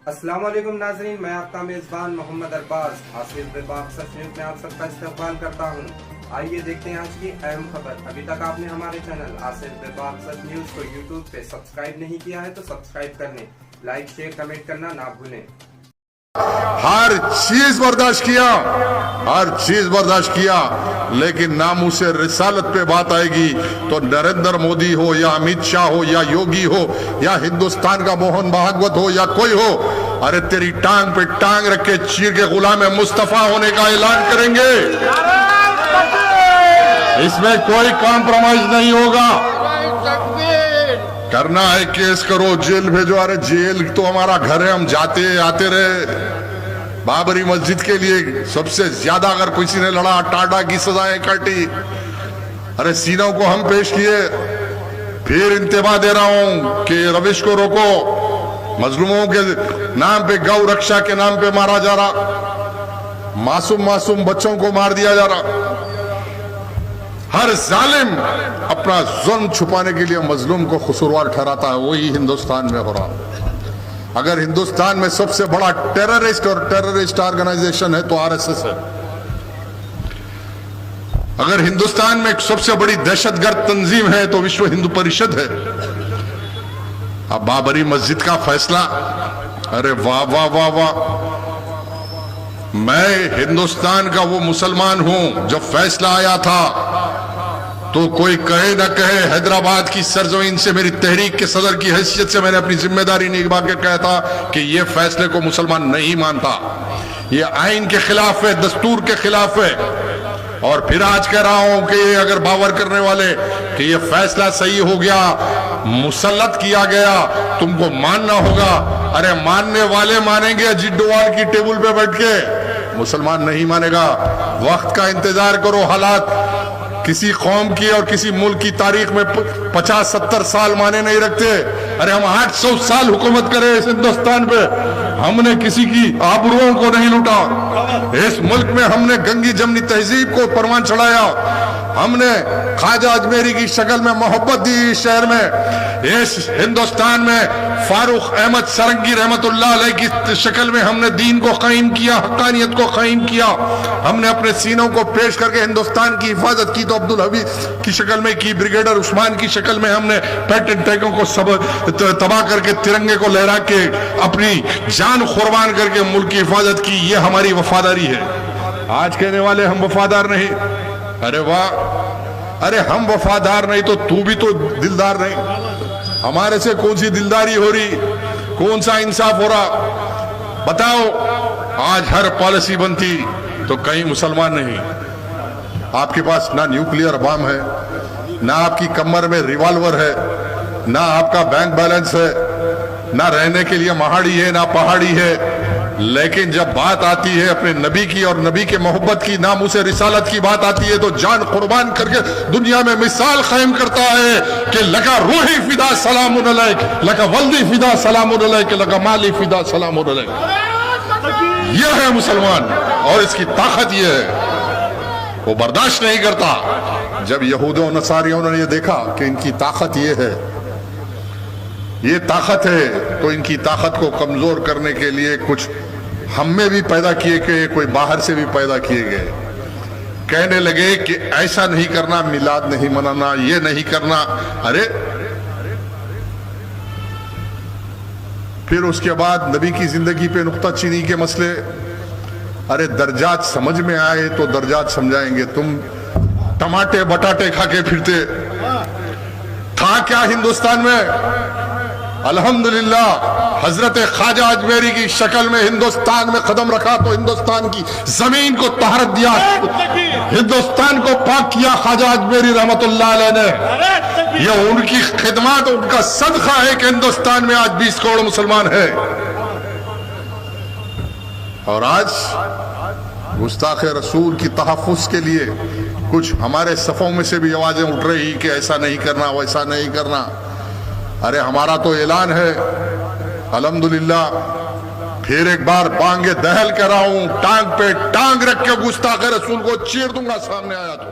السلام علیکم ناظرین، میں آپ کا میزبان محمد ارباز آصف باغ سچ نیوز میں آپ سب کا استقبال کرتا ہوں۔ آئیے دیکھتے ہیں آج کی اہم خبر۔ ابھی تک آپ نے ہمارے چینل آصف باغ سچ نیوز کو یوٹیوب پہ سبسکرائب نہیں کیا ہے تو سبسکرائب کرنے، لائک شیئر کمنٹ کرنا نہ بھولیں۔ ہر چیز برداشت کیا لیکن ناموس رسالت پہ بات آئے گی تو نریندر مودی ہو یا امت شاہ ہو یا یوگی ہو یا ہندوستان کا موہن بھاگوت ہو یا کوئی ہو، ارے تیری ٹانگ پہ ٹانگ رکھ کے چیر کے غلام مصطفیٰ ہونے کا اعلان کریں گے۔ اس میں کوئی کمپرومائز نہیں ہوگا۔ کرنا ہے کیس کرو، جیل بھیجو۔ ارے جیل تو ہمارا گھر ہے، ہم جاتے آتے رہے۔ بابری مسجد کے لیے سب سے زیادہ اگر کسی نے لڑا، ٹاٹا کی سزائیں کاٹی، ارے سینوں کو ہم پیش کیے۔ پھر انتباہ دے رہا ہوں کہ روش کو روکو۔ مظلوموں کے نام پہ، گو رکشا کے نام پہ مارا جا رہا، معصوم بچوں کو مار دیا جا رہا۔ ہر ظالم اپنا ظلم چھپانے کے لیے مظلوم کو قصوروار ٹھہراتا ہے، وہی ہندوستان میں ہو رہا۔ اگر ہندوستان میں سب سے بڑا ٹیررسٹ آرگنائزیشن ہے تو RSS ہے۔ اگر ہندوستان میں سب سے بڑی دہشت گرد تنظیم ہے تو وشو ہندو پریشد ہے۔ اب بابری مسجد کا فیصلہ، ارے واہ واہ واہ واہ! میں ہندوستان کا وہ مسلمان ہوں، جب فیصلہ آیا تھا تو کوئی کہے نہ کہے، حیدرآباد کی سرزمین سے میری تحریک کے صدر کی حیثیت سے میں نے اپنی ذمہ داری نبھا کے کہا تھا کہ یہ فیصلے کو مسلمان نہیں مانتا، یہ آئین کے خلاف ہے، دستور کے خلاف ہے۔ اور پھر آج کہہ رہا ہوں کہ اگر باور کرنے والے کہ یہ فیصلہ صحیح ہو گیا، مسلط کیا گیا، تم کو ماننا ہوگا۔ ارے ماننے والے مانیں گے اجیت ڈوال کی ٹیبل پہ بیٹھ کے، مسلمان نہیں مانے گا۔ وقت کا انتظار کرو۔ حالات کسی قوم کی اور کسی ملک کی تاریخ میں 50-70 سال مانے نہیں رکھتے۔ ارے ہم 800 سال حکومت کرے اس ہندوستان پہ، ہم نے کسی کی آبروؤں کو نہیں لوٹا۔ اس ملک میں ہم نے گنگی جمنی تہذیب کو پروان چڑھایا، ہم نے خواجہ اجمیری کی شکل میں محبت دی اس شہر میں۔ اس ہندوستان میں فاروق احمد سرنگی رحمت اللہ علیہ کی شکل میں ہم نے دین کو قائم کیا، حقانیت کو قائم کیا۔ ہم نے اپنے سینوں کو پیش کر کے ہندوستان کی حفاظت کی تو عبدالحمید کی شکل میں کی، بریگیڈر عثمان کی شکل میں ہم نے پیٹنٹ ٹینکوں کو تباہ کر کے، ترنگے کو لہرا کے، اپنی جان قربان کر کے ملک کی حفاظت کی۔ یہ ہماری وفاداری ہے۔ آج کہنے والے ہم وفادار نہیں، ارے واہ! ارے ہم وفادار نہیں تو بھی تو دلدار نہیں۔ ہمارے سے کون سی دلداری ہو رہی، کون سا انصاف ہو رہا؟ بتاؤ۔ آج ہر پالیسی بنتی تو کہیں مسلمان نہیں۔ آپ کے پاس نہ نیوکلیئر بام ہے، نہ آپ کی کمر میں ریوالور ہے، نہ آپ کا بینک بیلنس ہے، نہ رہنے کے لیے مہاڑی ہے، نہ پہاڑی ہے۔ لیکن جب بات آتی ہے اپنے نبی کی اور نبی کے محبت کی، ناموس رسالت کی بات آتی ہے تو جان قربان کر کے دنیا میں مثال قائم کرتا ہے کہ لگا روحی فدا سلام علیک، لگا ولدی فدا سلام علیک، لگا مالی فدا سلام علیک۔ یہ ہے مسلمان، اور اس کی طاقت یہ ہے، وہ برداشت نہیں کرتا۔ جب یہودوں و نصاریوں نے یہ دیکھا کہ ان کی طاقت یہ ہے، یہ طاقت ہے، تو ان کی طاقت کو کمزور کرنے کے لیے کچھ ہم میں بھی پیدا کیے گئے، کوئی باہر سے بھی پیدا کیے گئے۔ کہنے لگے کہ ایسا نہیں کرنا، میلاد نہیں منانا، یہ نہیں کرنا۔ ارے پھر اس کے بعد نبی کی زندگی پہ نکتہ چینی کے مسئلے، ارے درجات سمجھ میں آئے تو درجات سمجھائیں گے۔ تم ٹماٹے بٹاٹے کھا کے پھرتے تھا کیا ہندوستان میں؟ الحمدللہ حضرت خواجہ اجمیری کی شکل میں ہندوستان میں قدم رکھا تو ہندوستان کی زمین کو طہارت دیا، ہندوستان کو پاک کیا خواجہ اجمیری رحمت اللہ علیہ نے۔ یہ ان کی خدمات، ان کا صدقہ ہے کہ ہندوستان میں آج 20 کروڑ مسلمان ہیں۔ اور آج گستاخ رسول کی تحفظ کے لیے کچھ ہمارے صفوں میں سے بھی آوازیں اٹھ رہی کہ ایسا نہیں کرنا، ویسا نہیں کرنا۔ ارے ہمارا تو اعلان ہے، الحمدللہ۔ پھر ایک بار بانگ دہل کہہ رہا ہوں، ٹانگ پہ ٹانگ رکھ کے گستاخ رسول کو چیر دوں گا، سامنے آیا تو